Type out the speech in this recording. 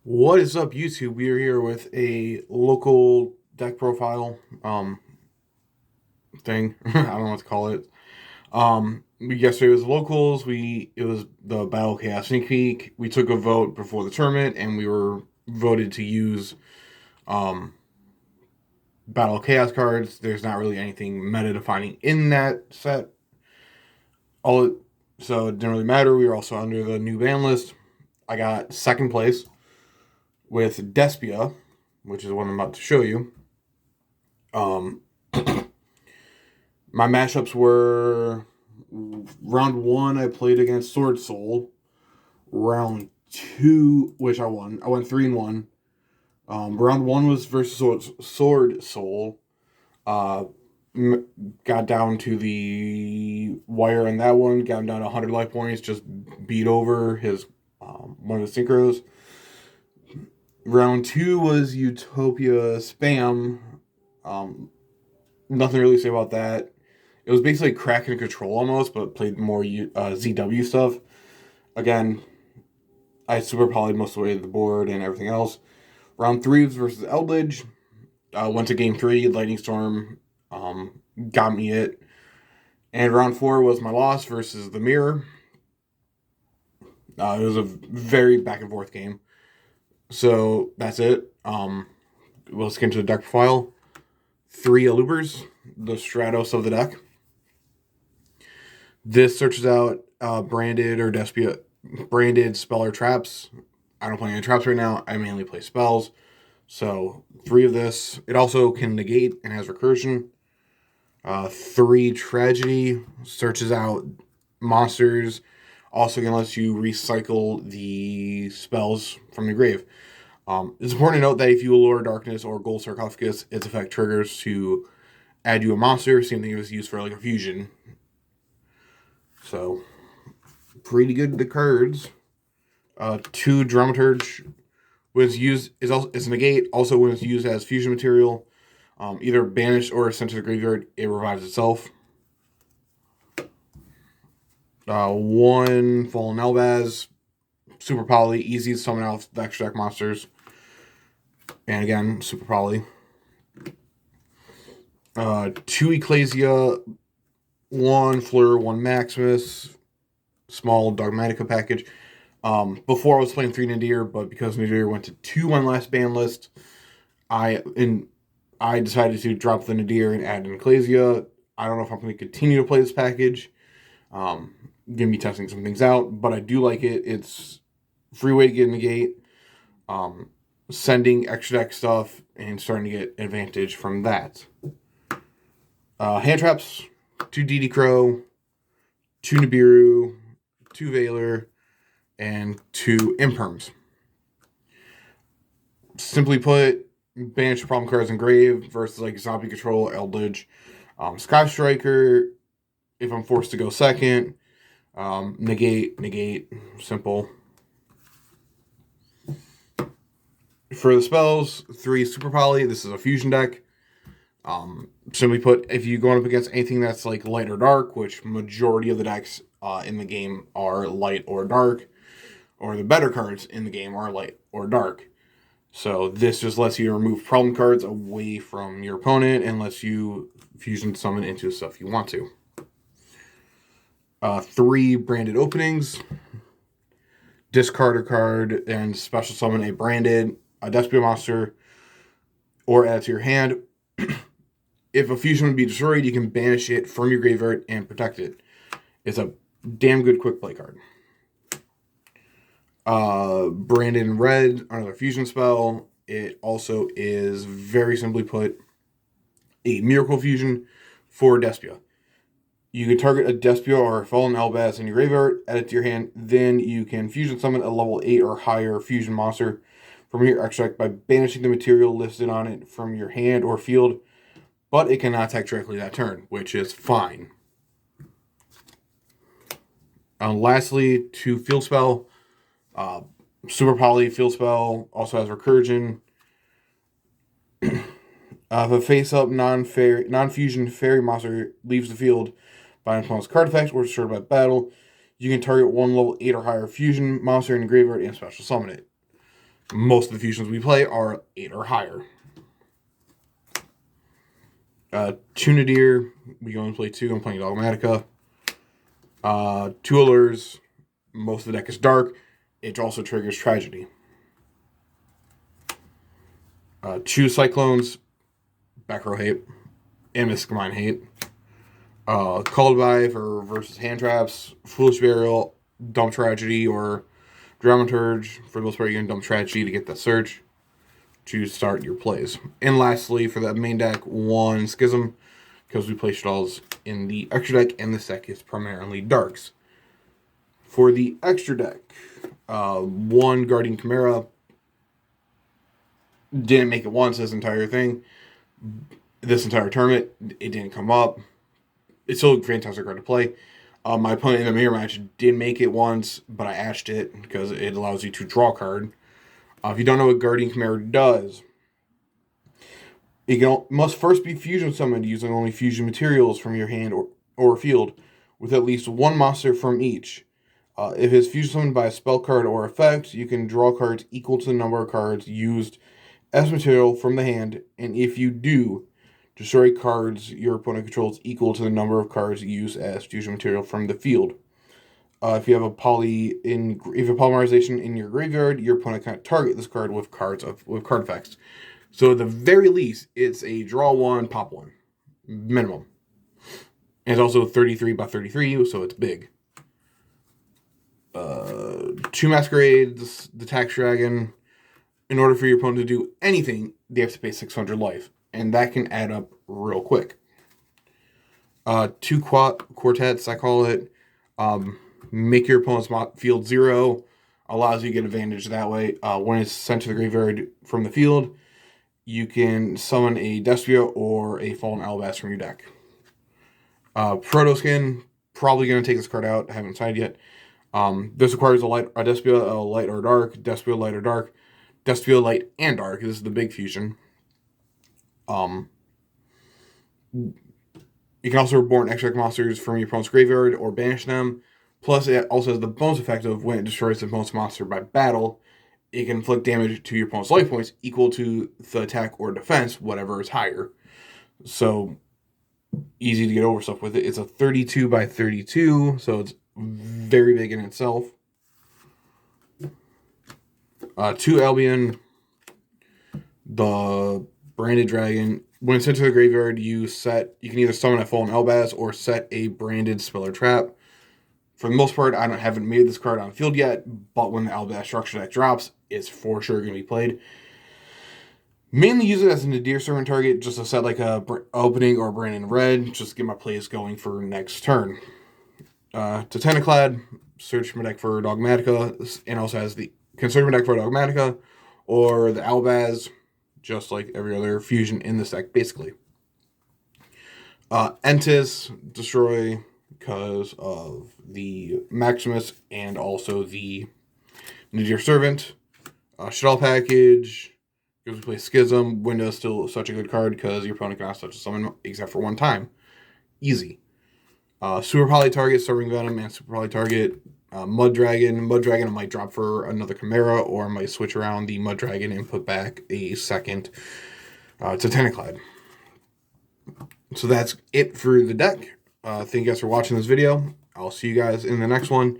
What is up, YouTube? We are here with a local deck profile thing. I don't know what to call it. Yesterday was locals. It was the Battle Chaos sneak peek. We took a vote before the tournament, and we were voted to use um Battle Chaos cards. There's not really anything meta defining in that set. All it, so it didn't really matter. We were also under the new ban list. I got second place with Despia, which is what I'm about to show you. Um, my matchups were round one, I played against SwordSoul. Round two, which I won. I went 3-1. Round one was versus SwordSoul. Uh, got down to the wire in that one. Got him down to 100 life points. Just beat over his one of the synchros. Round two was Utopia Spam. Um, Nothing really to say about that. It was basically crack and control almost, but played more ZW stuff. Again, I super polyed most of the way to the board and everything else. Round three was versus Eldlich. Went to game three, Lightning Storm got me it. And round four was my loss versus the Mirror. It was a very back and forth game. So that's it. Let's get into the deck profile. 3 Alubers, the Stratos of the deck. This searches out branded or Despia branded spell or traps. I don't play any traps right now. I mainly play spells. So 3 of this. It also can negate and has recursion. 3 Tragedy searches out monsters. Also can let you recycle the spells from the grave. It's important to note that if you allure Darkness or Gold Sarcophagus, its effect triggers to add you a monster. Same thing it was used for like a fusion. So, pretty good the cards. 2 Dramaturge was used is negate. Also, when it's used as fusion material, either banished or sent to the graveyard, it revives itself. 1 Fallen Elbaz, super poly, easy to summon out the extra deck monsters. And again, super poly. 2 Ecclesia, 1 Fleur, 1 Maximus, small Dogmatika package. Before I was playing 3 Nadir, but because Nadir went to 2 on last ban list, I decided to drop the Nadir and add an Ecclesia. I don't know if I'm going to continue to play this package. Going to be testing some things out, but I do like it. It's free way to get in the gate. Sending extra deck stuff and starting to get advantage from that. Hand traps, 2 DD Crow, 2 Nibiru, 2 Veiler, and 2 Imperms. Simply put, banish problem cards in grave versus like Zombie Control, Eldlich, Sky Striker. If I'm forced to go second, negate, simple. For the spells, 3 Super Poly. This is a fusion deck. Simply put, if you're going up against anything that's like light or dark, which majority of the decks in the game are light or dark, or the better cards in the game are light or dark. So this just lets you remove problem cards away from your opponent and lets you fusion summon into stuff you want to. 3 branded openings. Discard a card and special summon a Despia monster, or add it to your hand. If a fusion would be destroyed, you can banish it from your graveyard and protect it. It's a damn good quick play card. Branded in red, another fusion spell. It also is, very simply put, a miracle fusion for Despia. You can target a Despia or a Fallen Elbaz in your graveyard, add it to your hand, then you can fusion summon a level 8 or higher fusion monster from your extract by banishing the material listed on it from your hand or field, but it cannot attack directly that turn, which is fine. Lastly, 2 field spell. Super Poly field spell also has recursion. If a face-up non-fusion fairy monster leaves the field by an opponent's card effect or destroyed by battle, you can target 1 level 8 or higher fusion monster in the graveyard and special summon it. Most of the fusions we play are 8 or higher. Tunideer, we only play 2. I'm playing Dogmatika. 2 allures. Most of the deck is dark. It also triggers Tragedy. 2 Cyclones. Back row hate. And Mystic Mine hate. Called by for versus hand traps. Foolish Burial. Dump Tragedy or Dramaturge. For the most part, you're going to dump Tragedy to get the search to start your plays. And lastly, for the main deck, 1 Schism, because we play Stalls in the extra deck, and this deck is primarily darks. For the extra deck, 1 Guardian Chimera. Didn't make it once this entire thing. This entire tournament, it didn't come up. It's still a fantastic card to play. My opponent in the mirror match did make it once, but I ashed it because it allows you to draw a card. If you don't know what Guardian Chimera does, it must first be fusion summoned using only fusion materials from your hand or field, with at least 1 monster from each. If it's fusion summoned by a spell card or effect, you can draw cards equal to the number of cards used as material from the hand, and if you do, destroy cards your opponent controls equal to the number of cards used as fusion material from the field. If you have a polymerization in your graveyard, your opponent can't target this card with card effects. So at the very least, it's a draw 1, pop 1, minimum. And it's also 33 by 33, so it's big. 2 Masquerades, the Tax Dragon. In order for your opponent to do anything, they have to pay 600 life, and that can add up real quick. 2 Quartets, I call it. Make your opponent's field 0. Allows you to get advantage that way. When it's sent to the graveyard from the field, you can summon a Despia or a Fallen Alabast from your deck. Protoskin, probably going to take this card out. I haven't signed yet. This requires a Despia, a light or dark, Despia, light or dark, Despia, light and dark. This is the big fusion. You can also reborn extra monsters from your opponent's graveyard or banish them. Plus, it also has the bonus effect of when it destroys the opponent's monster by battle, it can inflict damage to your opponent's life points equal to the attack or defense, whatever is higher. So, easy to get over stuff with it. It's a 32 by 32, so it's very big in itself. 2 Albion, the Branded Dragon. When it's sent to the graveyard, you can either summon a Fallen Alabast or set a branded Speller Trap. For the most part, I haven't made this card on the field yet, but when the Alabast structure deck drops, it's for sure going to be played. Mainly use it as a Nadir Servant target, just to set like a opening or Brandon Red, just to get my plays going for next turn. Titanic-clad, search my deck for Dogmatika, and also has the conserve my deck for Dogmatika, or the Albaz, just like every other fusion in this deck, basically. Entis, destroy because of the Maximus and also the Nadir Servant. Shuttle Package, because we play Schism. Window's still such a good card because your opponent cannot touch a summon except for 1 time. Easy. Super Poly target, Serving Venom, and Super Poly target. Mud Dragon. Mud Dragon I might drop for another Chimera, or I might switch around the Mud Dragon and put back a second Titanic-clad. So that's it for the deck. Thank you guys for watching this video. I'll see you guys in the next one.